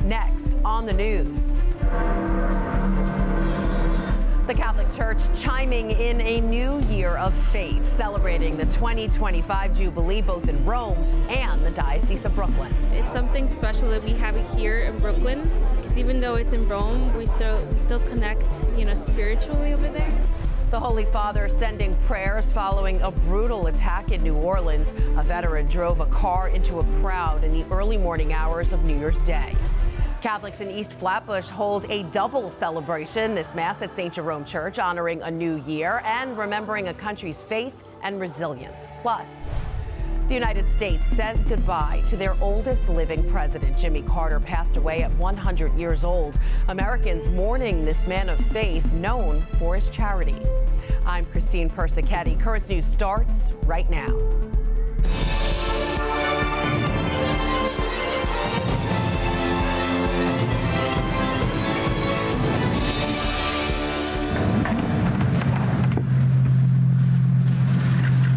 Next on the news. The Catholic Church chiming in a new year of faith, celebrating the 2025 Jubilee both in Rome and the Diocese of Brooklyn. It's something special that we have it here in Brooklyn, because even though it's in Rome, we still connect, spiritually over there. The Holy Father sending prayers following a brutal attack in New Orleans. A veteran drove a car into a crowd in the early morning hours of New Year's Day. Catholics in East Flatbush hold a double celebration this Mass at St. Jerome Church, honoring a new year and remembering a country's faith and resilience. Plus, the United States says goodbye to their oldest living president. Jimmy Carter passed away at 100 years old. Americans mourning this man of faith known for his charity. I'm Christine Persichetti. Currents News starts right now.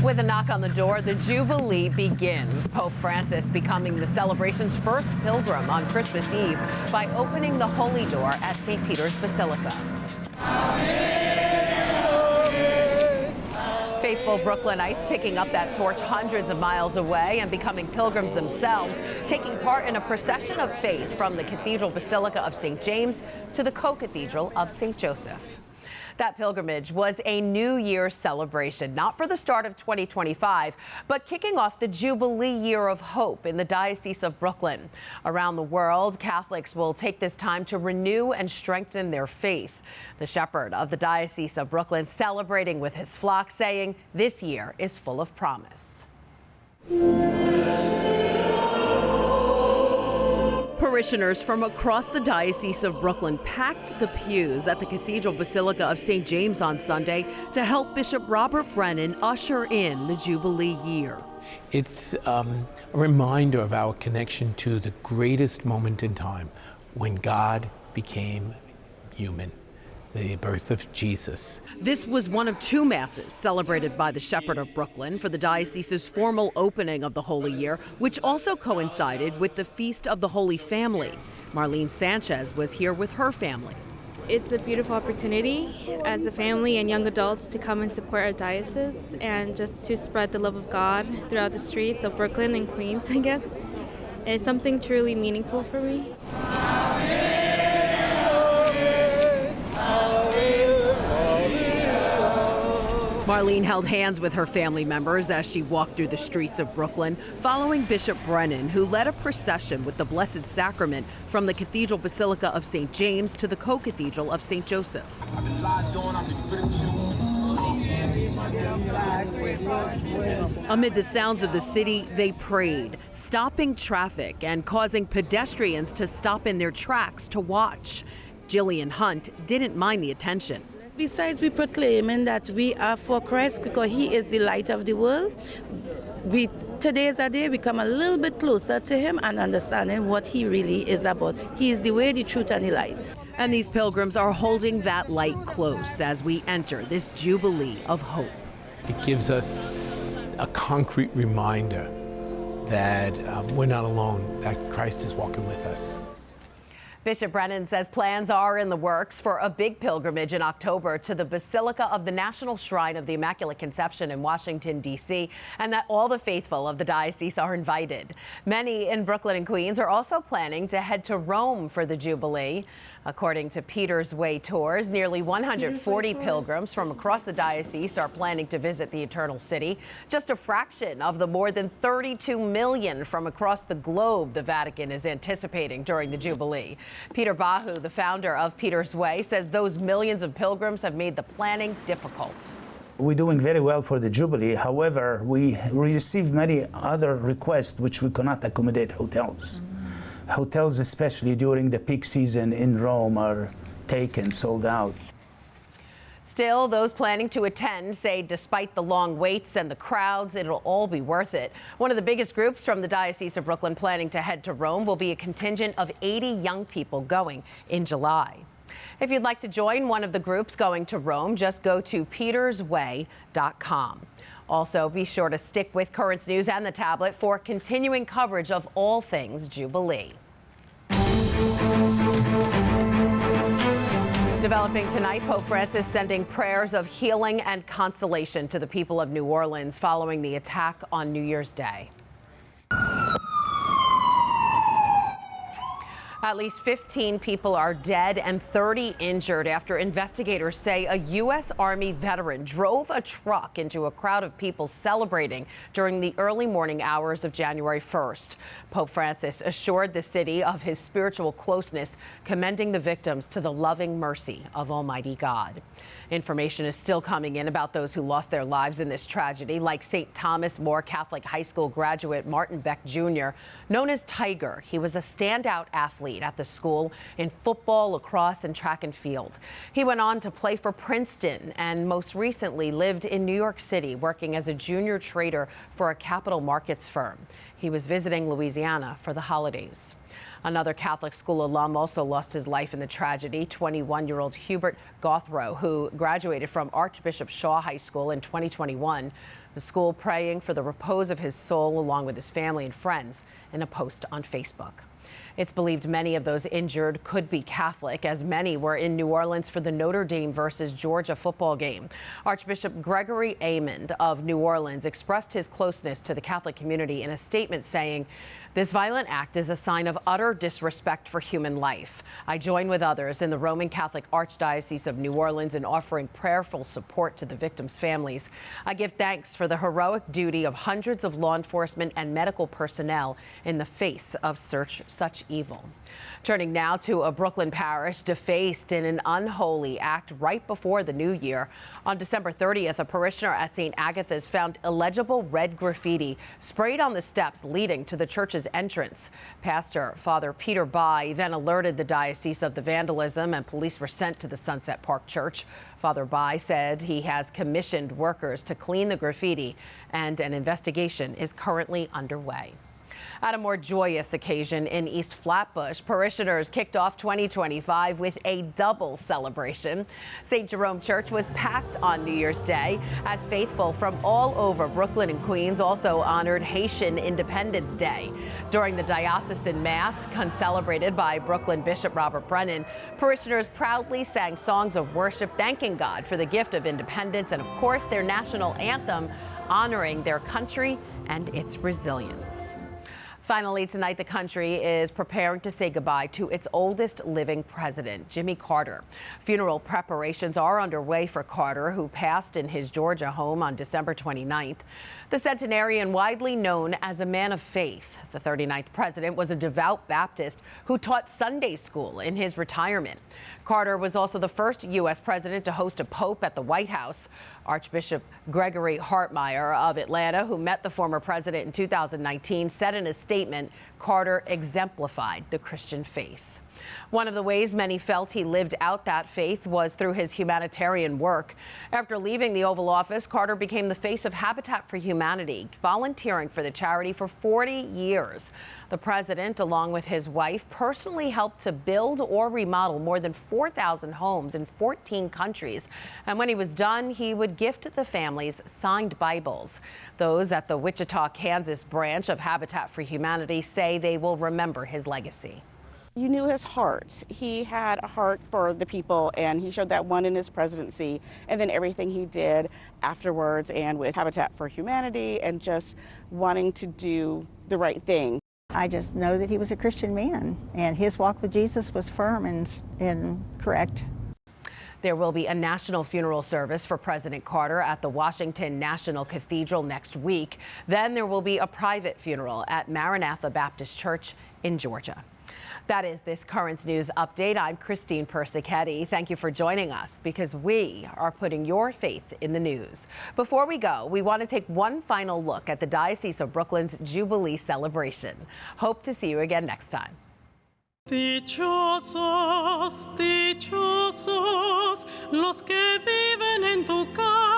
With a knock on the door, the Jubilee begins. Pope Francis becoming the celebration's first pilgrim on Christmas Eve by opening the Holy Door at St. Peter's Basilica. Faithful Brooklynites picking up that torch hundreds of miles away and becoming pilgrims themselves, taking part in a procession of faith from the Cathedral Basilica of St. James to the Co-Cathedral of St. Joseph. That pilgrimage was a New Year's celebration, not for the start of 2025, but kicking off the Jubilee Year of Hope in the Diocese of Brooklyn. Around the world, Catholics will take this time to renew and strengthen their faith. The shepherd of the Diocese of Brooklyn celebrating with his flock, saying this year is full of promise. Parishioners from across the Diocese of Brooklyn packed the pews at the Cathedral Basilica of St. James on Sunday to help Bishop Robert Brennan usher in the Jubilee Year. It's a reminder of our connection to the greatest moment in time, when God became human. The birth of Jesus. This was one of two masses celebrated by the Shepherd of Brooklyn for the diocese's formal opening of the Holy Year, which also coincided with the Feast of the Holy Family. Marlene Sanchez was here with her family. It's a beautiful opportunity as a family and young adults to come and support our diocese and just to spread the love of God throughout the streets of Brooklyn and Queens, I guess. It's something truly meaningful for me. Marlene held hands with her family members as she walked through the streets of Brooklyn, following Bishop Brennan, who led a procession with the Blessed Sacrament from the Cathedral Basilica of St. James to the Co-Cathedral of St. Joseph. Amid the sounds of the city, they prayed, stopping traffic and causing pedestrians to stop in their tracks to watch. Jillian Hunt didn't mind the attention. Besides, we proclaiming that we are for Christ because He is the light of the world. Today is a day we come a little bit closer to Him and understanding what He really is about. He is the way, the truth, and the light. And these pilgrims are holding that light close as we enter this Jubilee of Hope. It gives us a concrete reminder that we're not alone, that Christ is walking with us. Bishop Brennan says plans are in the works for a big pilgrimage in October to the Basilica of the National Shrine of the Immaculate Conception in Washington, D.C., and that all the faithful of the diocese are invited. Many in Brooklyn and Queens are also planning to head to Rome for the Jubilee. According to Peter's Way Tours, nearly 140 pilgrims from across the diocese are planning to visit the Eternal City, just a fraction of the more than 32 million from across the globe the Vatican is anticipating during the Jubilee. Peter Bahu, the founder of Peter's Way, says those millions of pilgrims have made the planning difficult. We're doing very well for the Jubilee. However, we receive many other requests which we cannot accommodate hotels. Hotels, especially during the peak season in Rome, are taken, sold out. Still, those planning to attend say despite the long waits and the crowds, it'll all be worth it. One of the biggest groups from the Diocese of Brooklyn planning to head to Rome will be a contingent of 80 young people going in July. If you'd like to join one of the groups going to Rome, just go to petersway.com. Also, be sure to stick with Currents News and the tablet for continuing coverage of all things Jubilee. Developing tonight, Pope Francis sending prayers of healing and consolation to the people of New Orleans following the attack on New Year's Day. At least 15 people are dead and 30 injured after investigators say a U.S. Army veteran drove a truck into a crowd of people celebrating during the early morning hours of January 1st. Pope Francis assured the city of his spiritual closeness, commending the victims to the loving mercy of Almighty God. Information is still coming in about those who lost their lives in this tragedy, like St. Thomas More Catholic High School graduate Martin Beck Jr., known as Tiger. He was a standout athlete at the school in football, lacrosse, and track and field. He went on to play for Princeton and most recently lived in New York City, working as a junior trader for a capital markets firm. He was visiting Louisiana for the holidays. Another Catholic school alum also lost his life in the tragedy, 21-year-old Hubert Gothrow, who graduated from Archbishop Shaw High School in 2021. The school praying for the repose of his soul along with his family and friends in a post on Facebook. It's believed many of those injured could be Catholic, as many were in New Orleans for the Notre Dame versus Georgia football game. Archbishop Gregory Amond of New Orleans expressed his closeness to the Catholic community in a statement saying, "This violent act is a sign of utter disrespect for human life. I join with others in the Roman Catholic Archdiocese of New Orleans in offering prayerful support to the victims' families. I give thanks for the heroic duty of hundreds of law enforcement and medical personnel in the face of such evil." Turning now to a Brooklyn parish defaced in an unholy act right before the new year. On December 30th, a parishioner at St. Agatha's found illegible red graffiti sprayed on the steps leading to the church's entrance. Pastor Father Peter Bai then alerted the diocese of the vandalism, and police were sent to the Sunset Park Church. Father Bai said he has commissioned workers to clean the graffiti, and an investigation is currently underway. At a more joyous occasion in East Flatbush, parishioners kicked off 2025 with a double celebration. St. Jerome Church was packed on New Year's Day as faithful from all over Brooklyn and Queens also honored Haitian Independence Day. During the diocesan mass, celebrated by Brooklyn Bishop Robert Brennan, parishioners proudly sang songs of worship, thanking God for the gift of independence and, of course, their national anthem, honoring their country and its resilience. Finally, tonight, the country is preparing to say goodbye to its oldest living president, Jimmy Carter. Funeral preparations are underway for Carter, who passed in his Georgia home on December 29th. The centenarian, widely known as a man of faith, the 39th president was a devout Baptist who taught Sunday school in his retirement. Carter was also the first U.S. president to host a pope at the White House. Archbishop Gregory Hartmeyer of Atlanta, who met the former president in 2019, said in a statement, Carter exemplified the Christian faith. One of the ways many felt he lived out that faith was through his humanitarian work. After leaving the Oval Office, Carter became the face of Habitat for Humanity, volunteering for the charity for 40 years. The president, along with his wife, personally helped to build or remodel more than 4,000 homes in 14 countries. And when he was done, he would gift the families signed Bibles. Those at the Wichita, Kansas branch of Habitat for Humanity say they will remember his legacy. You knew his heart. He had a heart for the people, and he showed that one in his presidency, and then everything he did afterwards and with Habitat for Humanity and just wanting to do the right thing. I just know that he was a Christian man, and his walk with Jesus was firm and correct. There will be a national funeral service for President Carter at the Washington National Cathedral next week. Then there will be a private funeral at Maranatha Baptist Church in Georgia. That is this Currents News Update. I'm Christine Persichetti. Thank you for joining us, because we are putting your faith in the news. Before we go, we want to take one final look at the Diocese of Brooklyn's Jubilee celebration. Hope to see you again next time. Dichosos, dichosos los que viven en tu casa.